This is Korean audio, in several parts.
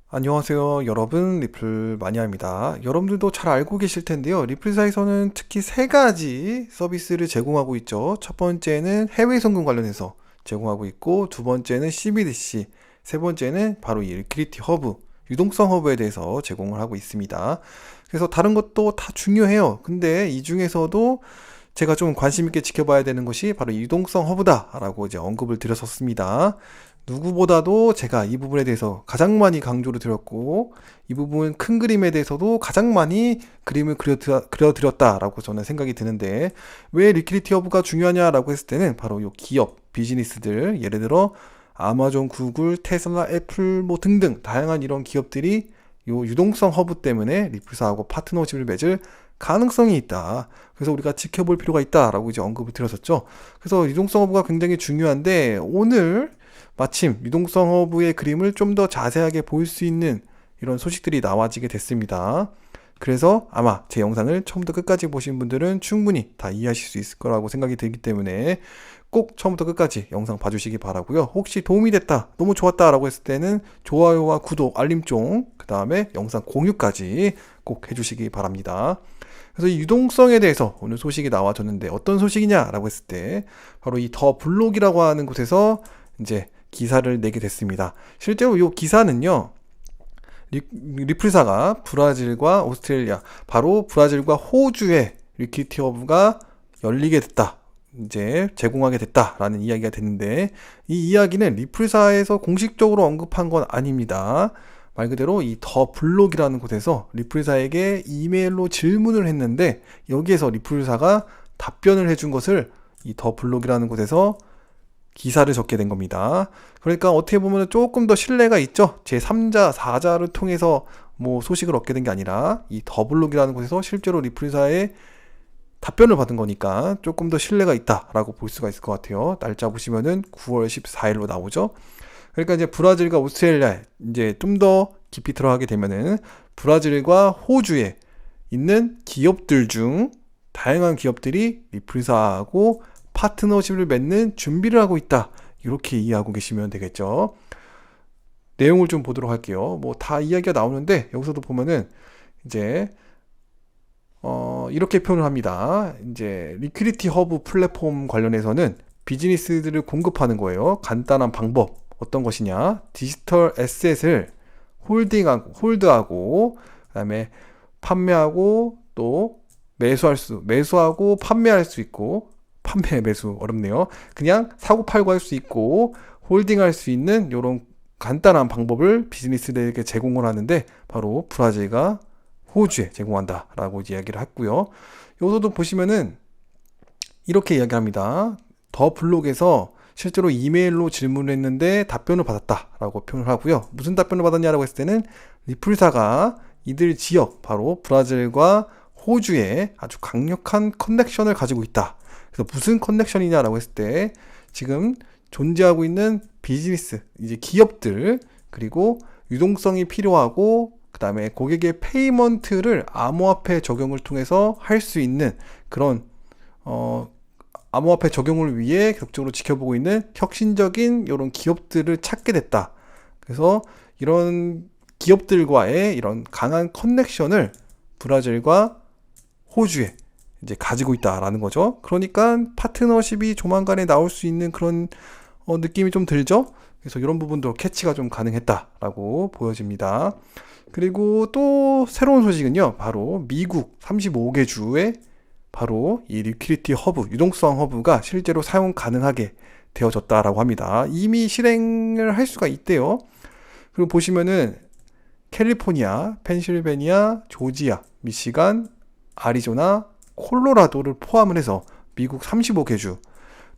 안녕하세요 여러분, 리플 마니아입니다. 여러분들도 잘 알고 계실 텐데요, 리플사에서는 특히 세 가지 서비스를 제공하고 있죠. 첫 번째는 해외 송금 관련해서 제공하고 있고, 두 번째는 CBDC, 세 번째는 바로 이 리퀴디티 허브, 유동성 허브에 대해서 제공을 하고 있습니다. 그래서 다른 것도 다 중요해요. 근데 이 중에서도 제가 좀 관심 있게 지켜봐야 되는 것이 바로 유동성 허브다라고 이제 언급을 드렸었습니다. 누구보다도 제가 이 부분에 대해서 가장 많이 강조를 드렸고, 이 부분 큰 그림에 대해서도 가장 많이 그림을 그려드렸다라고 저는 생각이 드는데, 왜 리퀴디티 허브가 중요하냐라고 했을 때는 바로 이 기업, 비즈니스들, 예를 들어 아마존, 구글, 테슬라, 애플 뭐 등등 다양한 이런 기업들이 요 유동성 허브 때문에 리플사하고 파트너십을 맺을 가능성이 있다. 그래서 우리가 지켜볼 필요가 있다라고 이제 언급을 드렸었죠. 그래서 유동성 허브가 굉장히 중요한데, 오늘 마침 유동성 허브의 그림을 좀 더 자세하게 볼 수 있는 이런 소식들이 나와지게 됐습니다. 그래서 아마 제 영상을 처음부터 끝까지 보신 분들은 충분히 다 이해하실 수 있을 거라고 생각이 들기 때문에 꼭 처음부터 끝까지 영상 봐주시기 바라고요. 혹시 도움이 됐다, 너무 좋았다 라고 했을 때는 좋아요와 구독, 알림종, 그 다음에 영상 공유까지 꼭 해주시기 바랍니다. 그래서 이 유동성에 대해서 오늘 소식이 나와졌는데, 어떤 소식이냐라고 했을 때 바로 이 더 블록이라고 하는 곳에서 이제 기사를 내게 됐습니다. 실제로 이 기사는요, 리플사가 브라질과 오스트레일리아, 바로 브라질과 호주에 리퀴디티 허브가 열리게 됐다, 이제 제공하게 됐다라는 이야기가 됐는데, 이 이야기는 리플사에서 공식적으로 언급한 건 아닙니다. 말 그대로 이 더 블록이라는 곳에서 리플사에게 이메일로 질문을 했는데, 여기에서 리플사가 답변을 해준 것을 이 더 블록이라는 곳에서 기사를 적게 된 겁니다. 그러니까 어떻게 보면 조금 더 신뢰가 있죠. 제3자, 4자를 통해서 뭐 소식을 얻게 된 게 아니라 이 더블록이라는 곳에서 실제로 리플사의 답변을 받은 거니까 조금 더 신뢰가 있다라고 볼 수가 있을 것 같아요. 날짜 보시면은 9월 14일로 나오죠. 그러니까 이제 브라질과 오스트레일리아, 이제 좀 더 깊이 들어가게 되면은 브라질과 호주에 있는 기업들 중 다양한 기업들이 리플사하고 파트너십을 맺는 준비를 하고 있다, 이렇게 이해하고 계시면 되겠죠. 내용을 좀 보도록 할게요. 뭐 다 이야기가 나오는데, 여기서도 보면은 이제 이렇게 표현을 합니다. 이제 리퀴디티 허브 플랫폼 관련해서는 비즈니스들을 공급하는 거예요. 간단한 방법 어떤 것이냐, 디지털 에셋을 홀드하고 그다음에 판매하고, 또 매수하고 판매할 수 있고, 판매 매수 어렵네요. 그냥 사고 팔고 할 수 있고 홀딩할 수 있는 이런 간단한 방법을 비즈니스들에게 제공을 하는데, 바로 브라질과 호주에 제공한다라고 이야기를 했고요. 여기서도 보시면은 이렇게 이야기합니다. 더 블록에서 실제로 이메일로 질문을 했는데 답변을 받았다라고 표현을 하고요. 무슨 답변을 받았냐라고 했을 때는 리플사가 이들 지역, 바로 브라질과 호주에 아주 강력한 커넥션을 가지고 있다. 그래서 무슨 커넥션이냐라고 했을 때, 지금 존재하고 있는 비즈니스, 이제 기업들, 그리고 유동성이 필요하고, 그 다음에 고객의 페이먼트를 암호화폐 적용을 통해서 할 수 있는 그런 암호화폐 적용을 위해 계속적으로 지켜보고 있는 혁신적인 이런 기업들을 찾게 됐다. 그래서 이런 기업들과의 이런 강한 커넥션을 브라질과 호주에 이제 가지고 있다라는 거죠. 그러니까 파트너십이 조만간에 나올 수 있는 그런 느낌이 좀 들죠. 그래서 이런 부분도 캐치가 좀 가능했다라고 보여집니다. 그리고 또 새로운 소식은요, 바로 미국 35개 주에 바로 이 리퀴디티 허브, 유동성 허브가 실제로 사용 가능하게 되어졌다라고 합니다. 이미 실행을 할 수가 있대요. 그리고 보시면은 캘리포니아, 펜실베니아, 조지아, 미시간, 아리조나, 콜로라도를 포함을 해서 미국 35개 주,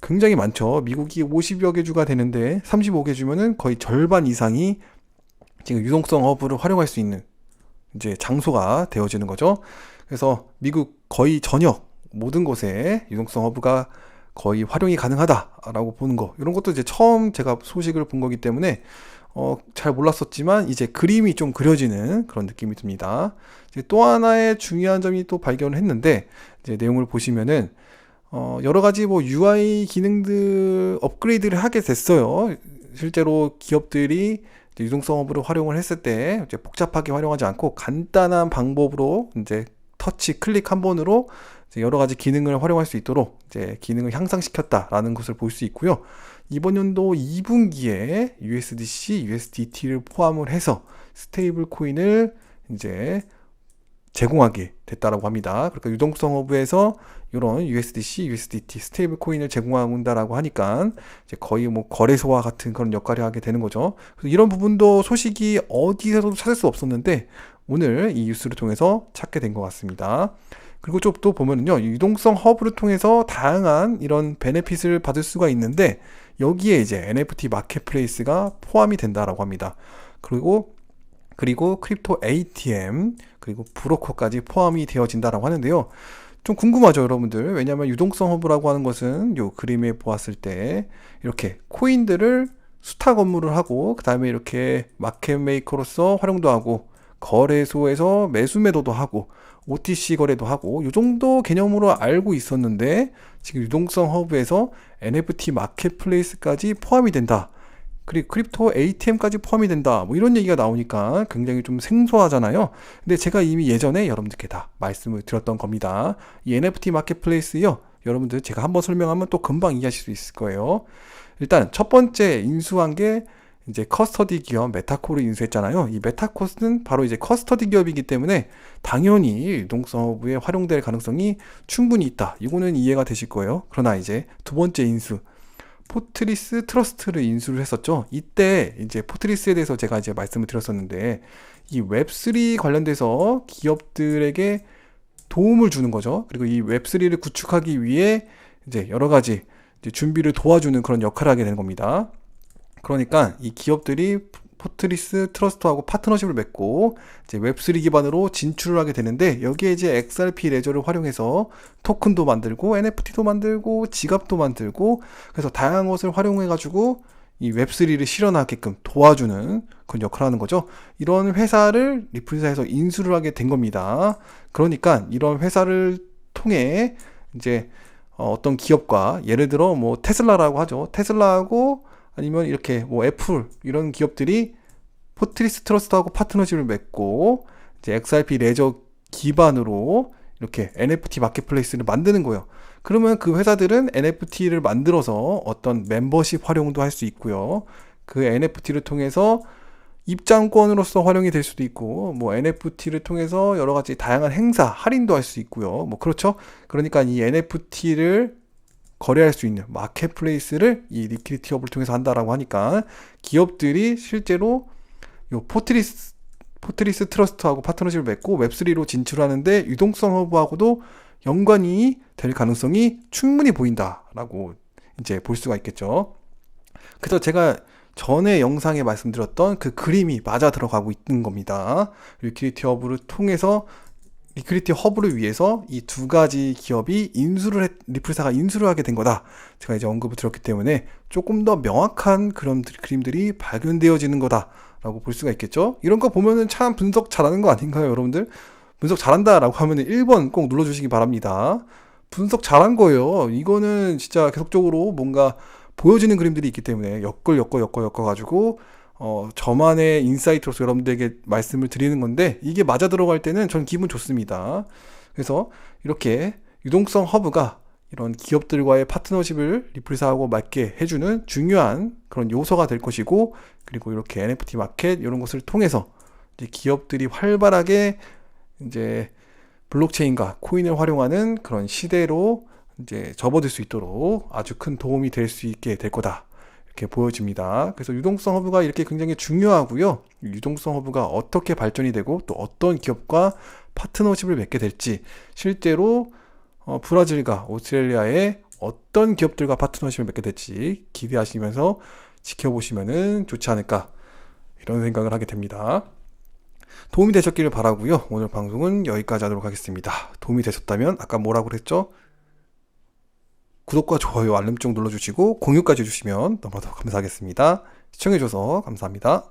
굉장히 많죠. 미국이 50여 개 주가 되는데 35개 주면은 거의 절반 이상이 지금 유동성 허브를 활용할 수 있는 이제 장소가 되어지는 거죠. 그래서 미국 거의 전역 모든 곳에 유동성 허브가 거의 활용이 가능하다라고 보는 거, 이런 것도 이제 처음 제가 소식을 본 거기 때문에 잘 몰랐었지만 이제 그림이 좀 그려지는 그런 느낌이 듭니다. 이제 또 하나의 중요한 점이 또 발견을 했는데, 이제 내용을 보시면은 여러 가지 뭐 UI 기능들 업그레이드를 하게 됐어요. 실제로 기업들이 유동성 허브를 활용을 했을 때 이제 복잡하게 활용하지 않고 간단한 방법으로 이제 터치 클릭 한 번으로 이제 여러 가지 기능을 활용할 수 있도록 이제 기능을 향상시켰다라는 것을 볼 수 있고요. 이번 연도 2분기에 USDC, USDT를 포함을 해서 스테이블 코인을 이제 제공하게 됐다라고 합니다. 그러니까 유동성 허브에서 이런 USDC, USDT 스테이블 코인을 제공한다라고 하니까 이제 거의 뭐 거래소와 같은 그런 역할을 하게 되는 거죠. 그래서 이런 부분도 소식이 어디서도 찾을 수 없었는데 오늘 이 뉴스를 통해서 찾게 된 것 같습니다. 그리고 좀 또 보면은요, 유동성 허브를 통해서 다양한 이런 베네핏을 받을 수가 있는데 여기에 이제 NFT 마켓플레이스가 포함이 된다라고 합니다. 그리고 크립토 ATM 그리고 브로커까지 포함이 되어진다라고 하는데요. 좀 궁금하죠, 여러분들. 왜냐하면 유동성 허브라고 하는 것은 요 그림에 보았을 때 이렇게 코인들을 수탁 업무를 하고 그 다음에 이렇게 마켓 메이커로서 활용도 하고 거래소에서 매수 매도도 하고 OTC 거래도 하고 이 정도 개념으로 알고 있었는데 지금 유동성 허브에서 NFT 마켓플레이스까지 포함이 된다. 그리고 크립토 ATM까지 포함이 된다. 뭐 이런 얘기가 나오니까 굉장히 좀 생소하잖아요. 근데 제가 이미 예전에 여러분들께 다 말씀을 드렸던 겁니다. 이 NFT 마켓플레이스요. 여러분들 제가 한번 설명하면 또 금방 이해하실 수 있을 거예요. 일단 첫 번째 인수한 게 이제 커스터디 기업 메타코를 인수했잖아요. 이 메타코는 바로 이제 커스터디 기업이기 때문에 당연히 유동성 허브에 활용될 가능성이 충분히 있다. 이거는 이해가 되실 거예요. 그러나 이제 두 번째 인수 포트리스 트러스트를 인수를 했었죠. 이때 이제 포트리스에 대해서 제가 이제 말씀을 드렸었는데 이 웹3 관련돼서 기업들에게 도움을 주는 거죠. 그리고 이 웹3를 구축하기 위해 이제 여러 가지 이제 준비를 도와주는 그런 역할을 하게 되는 겁니다. 그러니까 이 기업들이 포트리스 트러스트하고 파트너십을 맺고 이제 웹3 기반으로 진출을 하게 되는데 여기에 이제 XRP 레저를 활용해서 토큰도 만들고 NFT도 만들고 지갑도 만들고 그래서 다양한 것을 활용해 가지고 이 웹3를 실현하게끔 도와주는 그런 역할을 하는 거죠. 이런 회사를 리플사에서 인수를 하게 된 겁니다. 그러니까 이런 회사를 통해 이제 어떤 기업과 예를 들어 뭐 테슬라라고 하죠. 테슬라하고 아니면 이렇게 뭐 애플 이런 기업들이 포트리스 트러스트하고 파트너십을 맺고 이제 XRP 레저 기반으로 이렇게 NFT 마켓플레이스를 만드는 거예요. 그러면 그 회사들은 NFT를 만들어서 어떤 멤버십 활용도 할 수 있고요. 그 NFT를 통해서 입장권으로서 활용이 될 수도 있고 뭐 NFT를 통해서 여러 가지 다양한 행사 할인도 할 수 있고요. 뭐 그렇죠. 그러니까 이 NFT를 거래할 수 있는 마켓플레이스를 이 리퀴디티 허브를 통해서 한다라고 하니까 기업들이 실제로 요 포트리스 트러스트하고 파트너십을 맺고 웹3로 진출하는데 유동성 허브하고도 연관이 될 가능성이 충분히 보인다라고 이제 볼 수가 있겠죠. 그래서 제가 전에 영상에 말씀드렸던 그 그림이 맞아 들어가고 있는 겁니다. 리퀴디티 허브를 통해서 리퀴디티 허브를 위해서 이 두 가지 기업이 리플사가 인수를 하게 된 거다. 제가 이제 언급을 드렸기 때문에 조금 더 명확한 그런 그림들이 발견되어지는 거다라고 볼 수가 있겠죠. 이런 거 보면은 참 분석 잘하는 거 아닌가요, 여러분들? 분석 잘한다라고 하면은 1번 꼭 눌러주시기 바랍니다. 분석 잘한 거예요. 이거는 진짜 계속적으로 뭔가 보여지는 그림들이 있기 때문에 엮어가지고 저만의 인사이트로서 여러분들에게 말씀을 드리는 건데 이게 맞아 들어갈 때는 전 기분 좋습니다. 그래서 이렇게 유동성 허브가 이런 기업들과의 파트너십을 리플사하고 맞게 해주는 중요한 그런 요소가 될 것이고 그리고 이렇게 NFT 마켓 이런 것을 통해서 이제 기업들이 활발하게 이제 블록체인과 코인을 활용하는 그런 시대로 이제 접어들 수 있도록 아주 큰 도움이 될 수 있게 될 거다. 이렇게 보여집니다. 그래서 유동성 허브가 이렇게 굉장히 중요하고요. 유동성 허브가 어떻게 발전이 되고 또 어떤 기업과 파트너십을 맺게 될지 실제로 브라질과 오스트레일리아의 어떤 기업들과 파트너십을 맺게 될지 기대하시면서 지켜보시면 좋지 않을까 이런 생각을 하게 됩니다. 도움이 되셨기를 바라고요. 오늘 방송은 여기까지 하도록 하겠습니다. 도움이 되셨다면 아까 뭐라고 그랬죠? 구독과 좋아요, 알림종 눌러주시고 공유까지 해주시면 너무나도 감사하겠습니다. 시청해주셔서 감사합니다.